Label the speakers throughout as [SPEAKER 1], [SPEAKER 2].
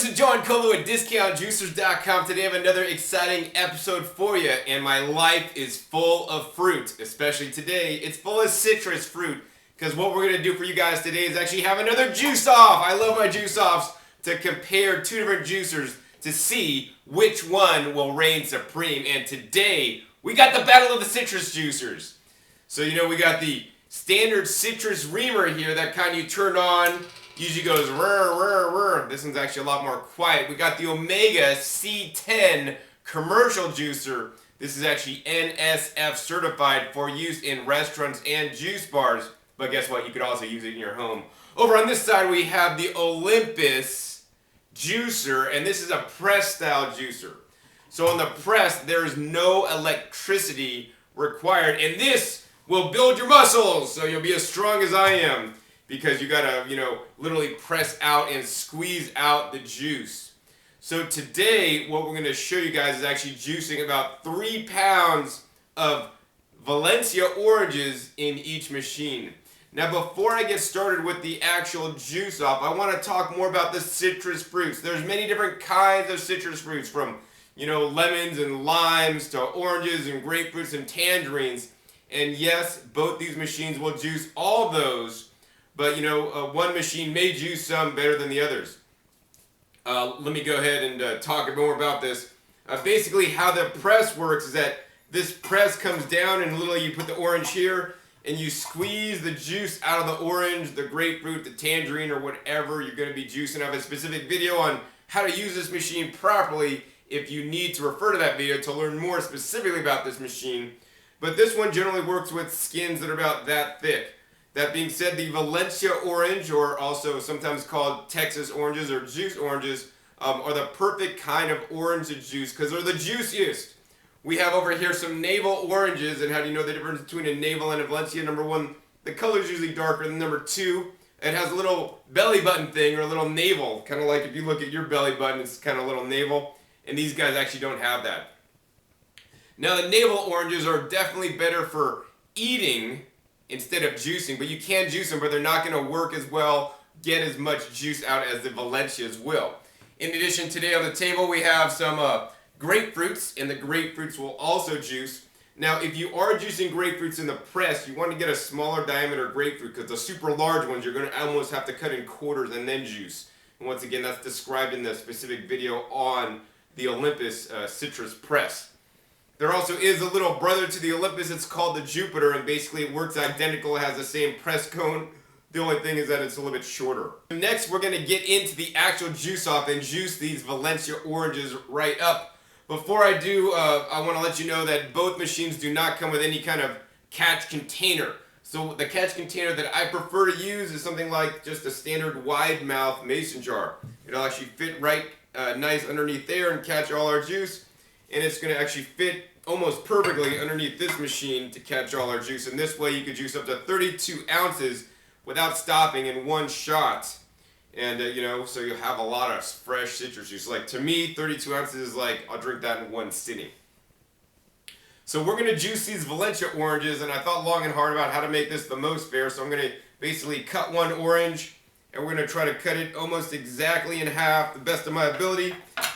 [SPEAKER 1] is John Colo at DiscountJuicers.com. Today I have another exciting episode for you, and my life is full of fruit. Especially today, it's full of citrus fruit, because what we're going to do for you guys today is actually have another juice off. I love my juice offs to compare two different juicers to see which one will reign supreme. And today, we got the battle of the citrus juicers. So, we got the standard citrus Reamer here, that kind you turn on. Usually goes rrr, rrr, rrr. This one's actually a lot more quiet. We got the Omega C10 commercial juicer. This is actually NSF certified for use in restaurants and juice bars. But guess what? You could also use it in your home. Over on this side, we have the Olympus juicer, and this is a press style juicer. So on the press, there is no electricity required, and this will build your muscles, so you'll be as strong as I am, because you gotta, literally press out and squeeze out the juice. So today, what we're gonna show you guys is actually juicing about 3 pounds of Valencia oranges in each machine. Now, before I get started with the actual juice off, I want to talk more about the citrus fruits. There's many different kinds of citrus fruits, from, lemons and limes to oranges and grapefruits and tangerines. And yes, both these machines will juice all those, but one machine may juice some better than the others. Let me go ahead and talk more about this. Basically, how the press works is that this press comes down, and literally you put the orange here, and you squeeze the juice out of the orange, the grapefruit, the tangerine, or whatever you're going to be juicing. I have a specific video on how to use this machine properly if you need to refer to that video to learn more specifically about this machine. But this one generally works with skins that are about that thick. That being said, the Valencia orange, or also sometimes called Texas oranges or juice oranges, are the perfect kind of orange to juice because they're the juiciest. We have over here some navel oranges, and how do you know the difference between a navel and a Valencia? Number one, the color is usually darker than number two. It has a little belly button thing, or a little navel, kind of like if you look at your belly button, it's kind of a little navel, and these guys actually don't have that. Now, the navel oranges are definitely better for eating instead of juicing, but you can juice them, but they're not going to work as well, get as much juice out as the Valencias will. In addition, today on the table we have some grapefruits, and the grapefruits will also juice. Now, if you are juicing grapefruits in the press, you want to get a smaller diameter grapefruit, because the super large ones you're going to almost have to cut in quarters and then juice. And once again, that's described in the specific video on the Olympus citrus press. There also is a little brother to the Olympus. It's called the Jupiter, and basically it works identical. It has the same press cone. The only thing is that it's a little bit shorter. Next, we're going to get into the actual juice off and juice these Valencia oranges right up. Before I do, I want to let you know that both machines do not come with any kind of catch container. So the catch container that I prefer to use is something like just a standard wide mouth mason jar. It'll actually fit right nice underneath there and catch all our juice. And it's going to actually fit almost perfectly underneath this machine to catch all our juice. And this way you could juice up to 32 ounces without stopping in one shot. And, so you'll have a lot of fresh citrus juice. Like, to me, 32 ounces is like, I'll drink that in one sitting. So we're going to juice these Valencia oranges, and I thought long and hard about how to make this the most fair. So I'm going to basically cut one orange, and we're going to try to cut it almost exactly in half, the best of my ability.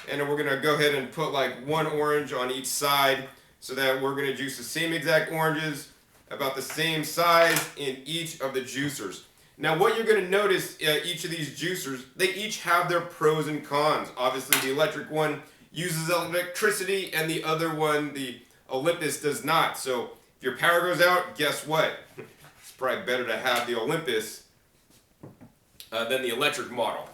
[SPEAKER 1] And then we're going to go ahead and put like one orange on each side, so that we're going to juice the same exact oranges, about the same size in each of the juicers. Now, what you're going to notice, each of these juicers, they each have their pros and cons. Obviously, the electric one uses electricity, and the other one, the Olympus, does not. So if your power goes out, guess what? It's probably better to have the Olympus than the electric model.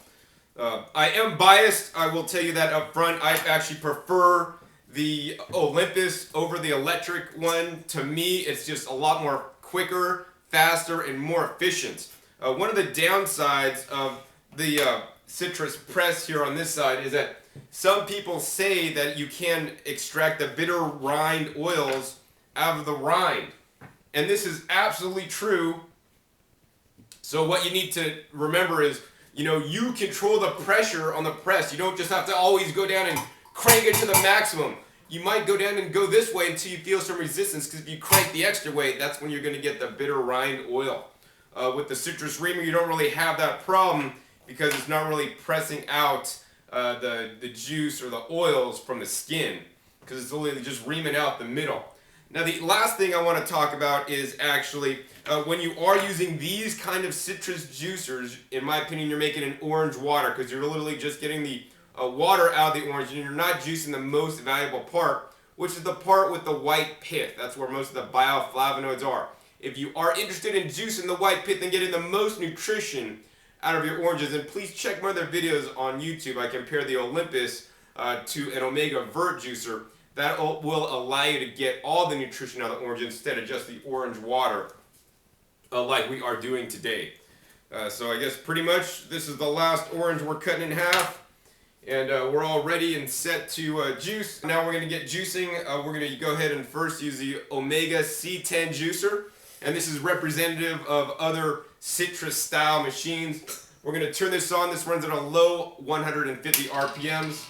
[SPEAKER 1] I am biased, I will tell you that up front. I actually prefer the Olympus over the electric one. To me, it's just a lot more quicker, faster, and more efficient. One of the downsides of the citrus press here on this side is that some people say that you can extract the bitter rind oils out of the rind. And this is absolutely true. So what you need to remember is, you control the pressure on the press. You don't just have to always go down and crank it to the maximum. You might go down and go this way until you feel some resistance, because if you crank the extra weight, that's when you're going to get the bitter rind oil. With the citrus Reamer, you don't really have that problem, because it's not really pressing out the juice or the oils from the skin, because it's only just reaming out the middle. Now the last thing I want to talk about is actually when you are using these kind of citrus juicers, in my opinion, you're making an orange water, because you're literally just getting the water out of the orange and you're not juicing the most valuable part, which is the part with the white pith. That's where most of the bioflavonoids are. If you are interested in juicing the white pith and getting the most nutrition out of your oranges, and please check my other videos on YouTube. I compare the Olympus to an Omega Vert juicer. That will allow you to get all the nutrition out of the orange instead of just the orange water like we are doing today. So I guess pretty much this is the last orange we're cutting in half, and we're all ready and set to juice. Now we're going to get juicing. We're going to go ahead and first use the Omega C10 juicer, and this is representative of other citrus style machines. We're going to turn this on. This runs at a low 150 RPMs.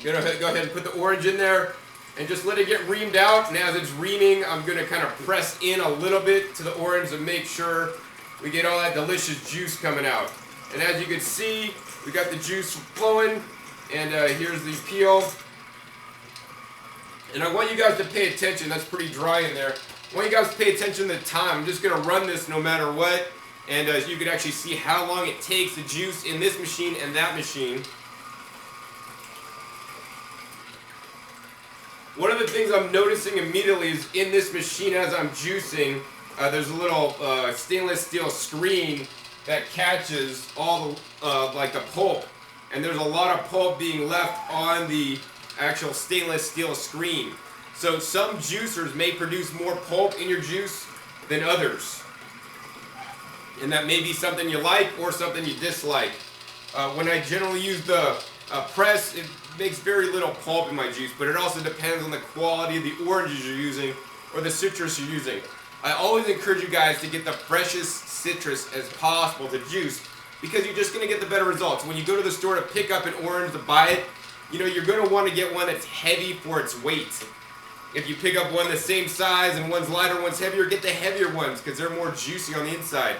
[SPEAKER 1] Go ahead and put the orange in there and just let it get reamed out. And as it's reaming, I'm going to kind of press in a little bit to the orange and make sure we get all that delicious juice coming out. And as you can see, we got the juice flowing, and here's the peel. And I want you guys to pay attention. That's pretty dry in there. I want you guys to pay attention to the time. I'm just going to run this no matter what, and you can actually see how long it takes to juice in this machine and that machine. One of the things I'm noticing immediately is in this machine as I'm juicing, there's a little stainless steel screen that catches all the like the pulp, and there's a lot of pulp being left on the actual stainless steel screen. So some juicers may produce more pulp in your juice than others, and that may be something you like or something you dislike. When I generally use the press, it makes very little pulp in my juice, but it also depends on the quality of the oranges you're using or the citrus you're using. I always encourage you guys to get the freshest citrus as possible to juice, because you're just going to get the better results. When you go to the store to pick up an orange to buy it, you know, you're going to want to get one that's heavy for its weight. If you pick up one the same size and one's lighter, one's heavier, get the heavier ones because they're more juicy on the inside.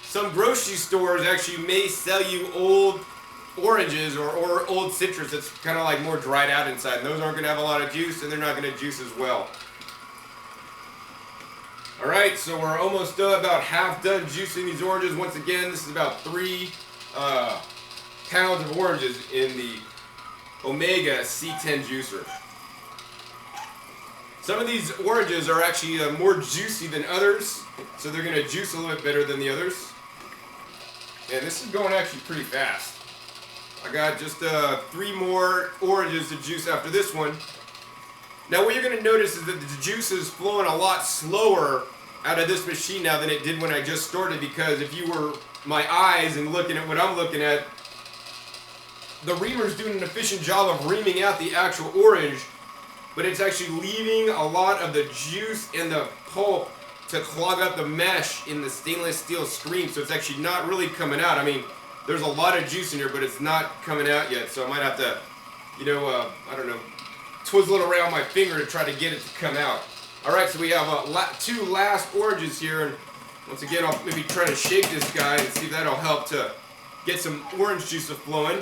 [SPEAKER 1] Some grocery stores actually may sell you old oranges or old citrus that's kind of like more dried out inside, and those aren't going to have a lot of juice, and they're not going to juice as well. Alright, so we're almost about half done juicing these oranges. Once again, this is about 3 pounds of oranges in the Omega C10 juicer. Some of these oranges are actually more juicy than others, so they're going to juice a little bit better than the others. And this is going actually pretty fast. I got just 3 more oranges to juice after this one. Now what you're going to notice is that the juice is flowing a lot slower out of this machine now than it did when I just started, because if you were my eyes and looking at what I'm looking at, the Reamer's doing an efficient job of reaming out the actual orange, but it's actually leaving a lot of the juice and the pulp to clog up the mesh in the stainless steel screen, so it's actually not really coming out. I mean, there's a lot of juice in here, but it's not coming out yet, so I might have to, you know, I don't know, twizzle it around my finger to try to get it to come out. Alright, so we have 2 last oranges here, and once again I'll maybe try to shake this guy and see if that'll help to get some orange juice flowing.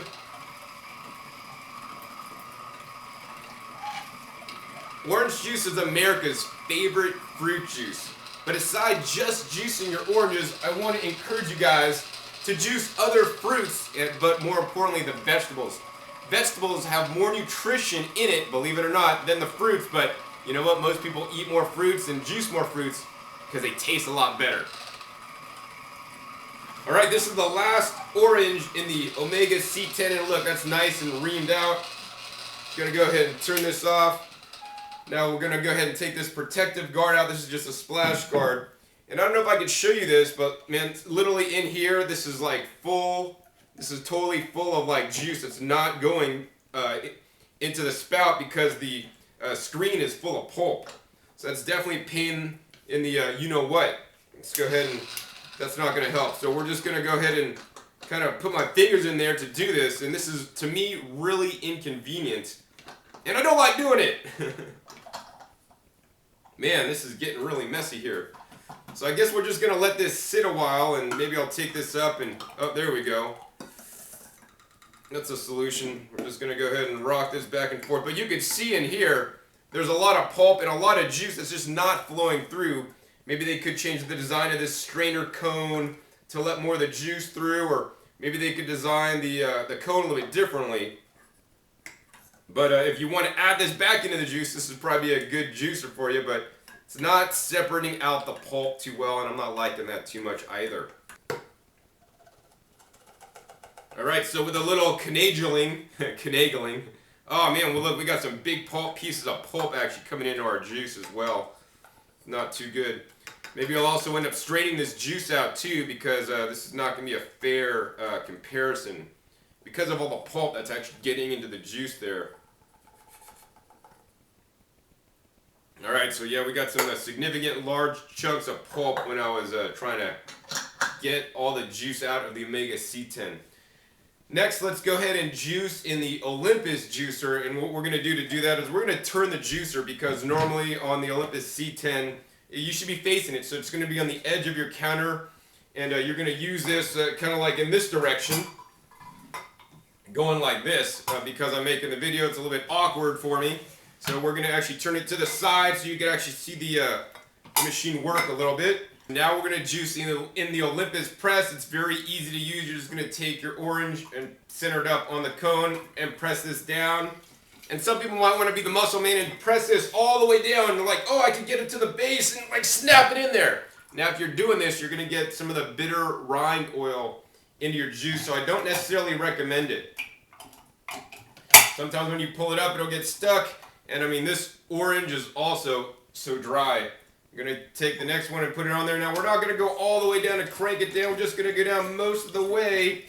[SPEAKER 1] Orange juice is America's favorite fruit juice, but aside just juicing your oranges, I want to encourage you guys to juice other fruits, but more importantly the vegetables. Vegetables have more nutrition in it, believe it or not, than the fruits, but you know what? Most people eat more fruits and juice more fruits because they taste a lot better. Alright, this is the last orange in the Omega C10, and look, that's nice and reamed out. Gonna go ahead and turn this off. Now we're gonna go ahead and take this protective guard out. This is just a splash guard. And I don't know if I can show you this, but man, literally in here, this is like full. This is totally full of like juice. It's not going into the spout because the screen is full of pulp. So that's definitely pain in the you know what. Let's go ahead and that's not going to help. So we're just going to go ahead and kind of put my fingers in there to do this. And this is, to me, really inconvenient. And I don't like doing it. Man, this is getting really messy here. So I guess we're just going to let this sit a while, and maybe I'll take this up and, oh, there we go. That's a solution. We're just going to go ahead and rock this back and forth. But you can see in here, there's a lot of pulp and a lot of juice that's just not flowing through. Maybe they could change the design of this strainer cone to let more of the juice through, or maybe they could design the cone a little bit differently. But if you want to add this back into the juice, this is probably a good juicer for you, but it's not separating out the pulp too well, and I'm not liking that too much either. Alright, so with a little finagling, oh man, well look, we got some big pulp pieces of pulp actually coming into our juice as well. Not too good. Maybe I'll also end up straining this juice out too, because this is not going to be a fair comparison because of all the pulp that's actually getting into the juice there. Alright, so yeah, we got some significant large chunks of pulp when I was trying to get all the juice out of the Omega C10. Next, let's go ahead and juice in the Olympus juicer, and what we're going to do that is we're going to turn the juicer, because normally on the Olympus C10 you should be facing it, so it's going to be on the edge of your counter, and you're going to use this kind of like in this direction, going like this, because I'm making the video. It's a little bit awkward for me, so we're going to actually turn it to the side so you can actually see the machine work a little bit. Now we're going to juice in the Olympus press. It's very easy to use. You're just going to take your orange and center it up on the cone and press this down. And some people might want to be the muscle man and press this all the way down. And they're like, oh, I can get it to the base and like snap it in there. Now if you're doing this, you're going to get some of the bitter rind oil into your juice, so I don't necessarily recommend it. Sometimes when you pull it up, it'll get stuck. And I mean, this orange is also so dry. I'm going to take the next one and put it on there. Now we're not going to go all the way down and crank it down. We're just going to go down most of the way,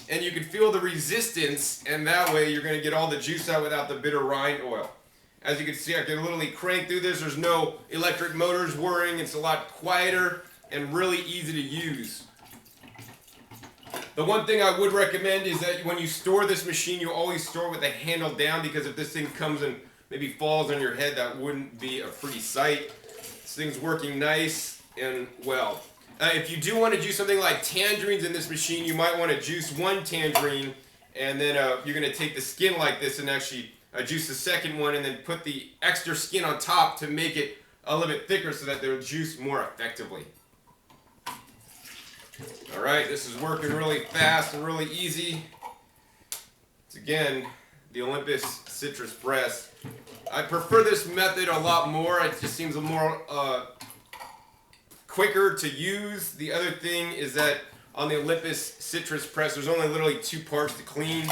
[SPEAKER 1] and you can feel the resistance, and that way you're going to get all the juice out without the bitter rind oil. As you can see, I can literally crank through this. There's no electric motors whirring. It's a lot quieter and really easy to use. The one thing I would recommend is that when you store this machine, you always store it with the handle down, because if this thing comes and maybe falls on your head, that wouldn't be a pretty sight. This thing's working nice and well. If you do want to do something like tangerines in this machine, you might want to juice one tangerine, and then you're going to take the skin like this and actually juice the second one, and then put the extra skin on top to make it a little bit thicker so that they'll juice more effectively. Alright, this is working really fast and really easy. It's again the Olympus Citrus Press. I prefer this method a lot more. It just seems a more quicker to use. The other thing is that on the Olympus Citrus Press, there's only literally two parts to clean.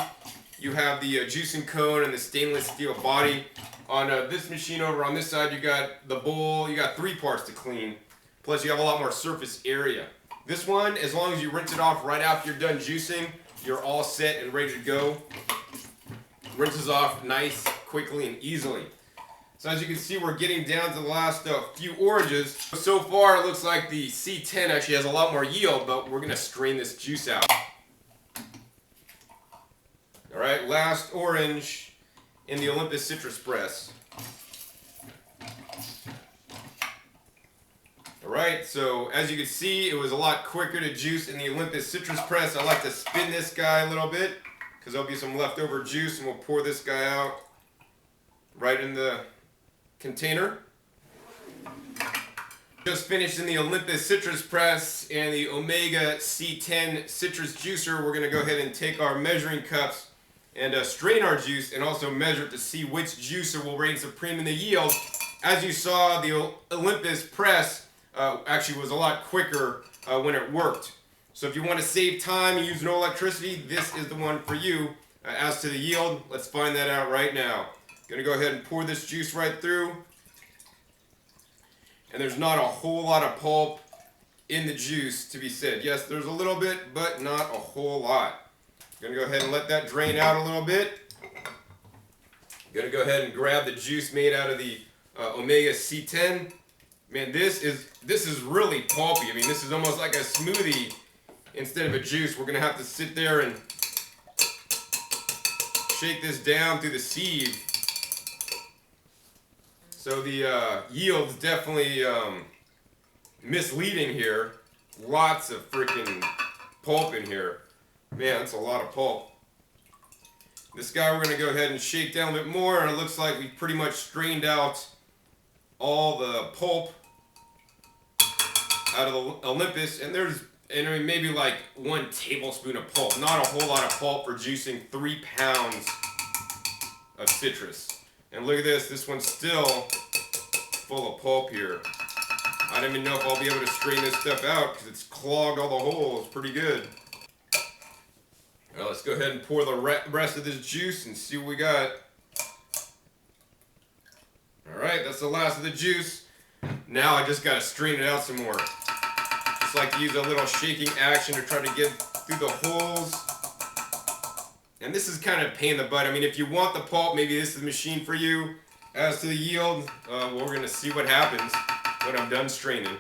[SPEAKER 1] You have the juicing cone and the stainless steel body. On this machine over on this side, you got the bowl. You got three parts to clean. Plus, you have a lot more surface area. This one, as long as you rinse it off right after you're done juicing, you're all set and ready to go. Rinses off nice, quickly, and easily. So as you can see, we're getting down to the last few oranges. So far, it looks like the C10 actually has a lot more yield, but we're going to strain this juice out. Alright, last orange in the Olympus Citrus Press. Alright, so as you can see, it was a lot quicker to juice in the Olympus Citrus Press. I like to spin this guy a little bit, because there'll be some leftover juice, and we'll pour this guy out right in the container. Just finished in the Olympus Citrus Press and the Omega C10 Citrus Juicer. We're going to go ahead and take our measuring cups and strain our juice, and also measure it to see which juicer will reign supreme in the yield. As you saw, the Olympus Press actually was a lot quicker when it worked. So if you want to save time and use no electricity, this is the one for you. As to the yield, let's find that out right now. Gonna go ahead and pour this juice right through. And there's not a whole lot of pulp in the juice to be said. Yes, there's a little bit, but not a whole lot. Gonna go ahead and let that drain out a little bit. Gonna go ahead and grab the juice made out of the Omega C10. Man, this is really pulpy. I mean, this is almost like a smoothie instead of a juice. We're gonna have to sit there and shake this down through the sieve. So the yield's definitely misleading here. Lots of freaking pulp in here. Man, that's a lot of pulp. This guy we're going to go ahead and shake down a bit more, and it looks like we pretty much strained out all the pulp out of the Olympus, and there's maybe like 1 tablespoon of pulp. Not a whole lot of pulp for juicing 3 pounds of citrus. And look at this one's still full of pulp here. I don't even know if I'll be able to strain this stuff out because it's clogged all the holes pretty good. Well, let's go ahead and pour the rest of this juice and see what we got. Alright, that's the last of the juice. Now I just gotta strain it out some more. Just like to use a little shaking action to try to get through the holes. And this is kind of a pain in the butt. I mean, if you want the pulp, maybe this is the machine for you. As to the yield, well, we're gonna see what happens when I'm done straining.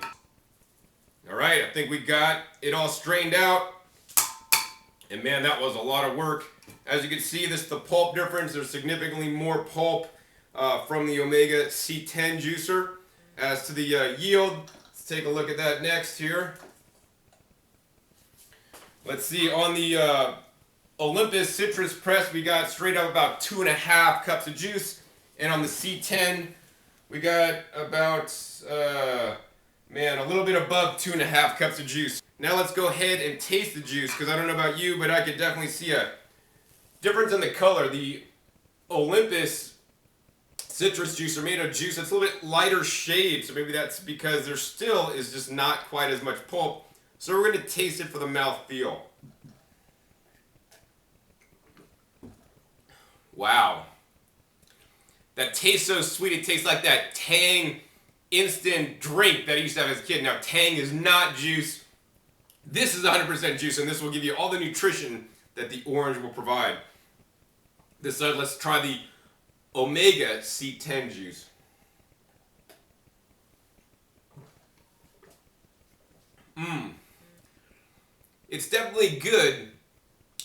[SPEAKER 1] Alright, I think we got it all strained out. And man, that was a lot of work. As you can see, this is the pulp difference. There's significantly more pulp from the Omega C10 juicer. As to the yield, let's take a look at that next here. Let's see, on the Olympus Citrus Press, we got straight up about 2.5 cups of juice. And on the C10, we got about, a little bit above 2.5 cups of juice. Now let's go ahead and taste the juice, because I don't know about you, but I could definitely see a difference in the color. The Olympus citrus juicer made a juice that's a little bit lighter shade, so maybe that's because there still is just not quite as much pulp. So we're going to taste it for the mouthfeel. Wow. That tastes so sweet. It tastes like that Tang instant drink that I used to have as a kid. Now, Tang is not juice. This is 100% juice, and this will give you all the nutrition that the orange will provide. This side, let's try the Omega C10 juice. It's definitely good.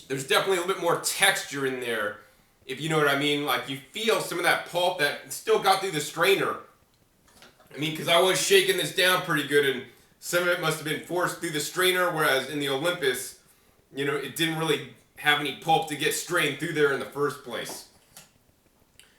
[SPEAKER 1] There's definitely a little bit more texture in there, if you know what I mean. Like, you feel some of that pulp that still got through the strainer. I mean, because I was shaking this down pretty good, and some of it must have been forced through the strainer, whereas in the Olympus, you know, it didn't really have any pulp to get strained through there in the first place.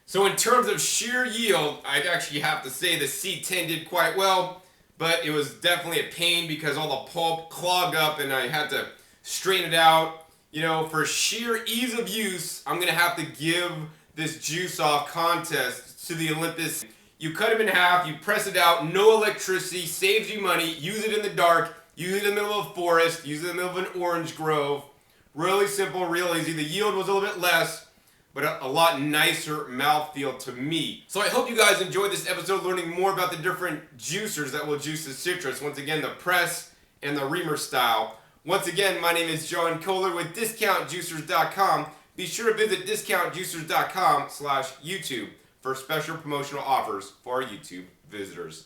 [SPEAKER 1] So in terms of sheer yield, I'd actually have to say the C10 did quite well, but it was definitely a pain because all the pulp clogged up and I had to strain it out. You know, for sheer ease of use, I'm going to have to give this juice off contest to the Olympus. You cut them in half, you press it out, no electricity, saves you money, use it in the dark, use it in the middle of a forest, use it in the middle of an orange grove. Really simple, real easy. The yield was a little bit less, but a lot nicer mouthfeel to me. So I hope you guys enjoyed this episode, learning more about the different juicers that will juice the citrus. Once again, the press and the Reamer style. Once again, my name is John Kohler with DiscountJuicers.com. Be sure to visit DiscountJuicers.com/YouTube for special promotional offers for our YouTube visitors.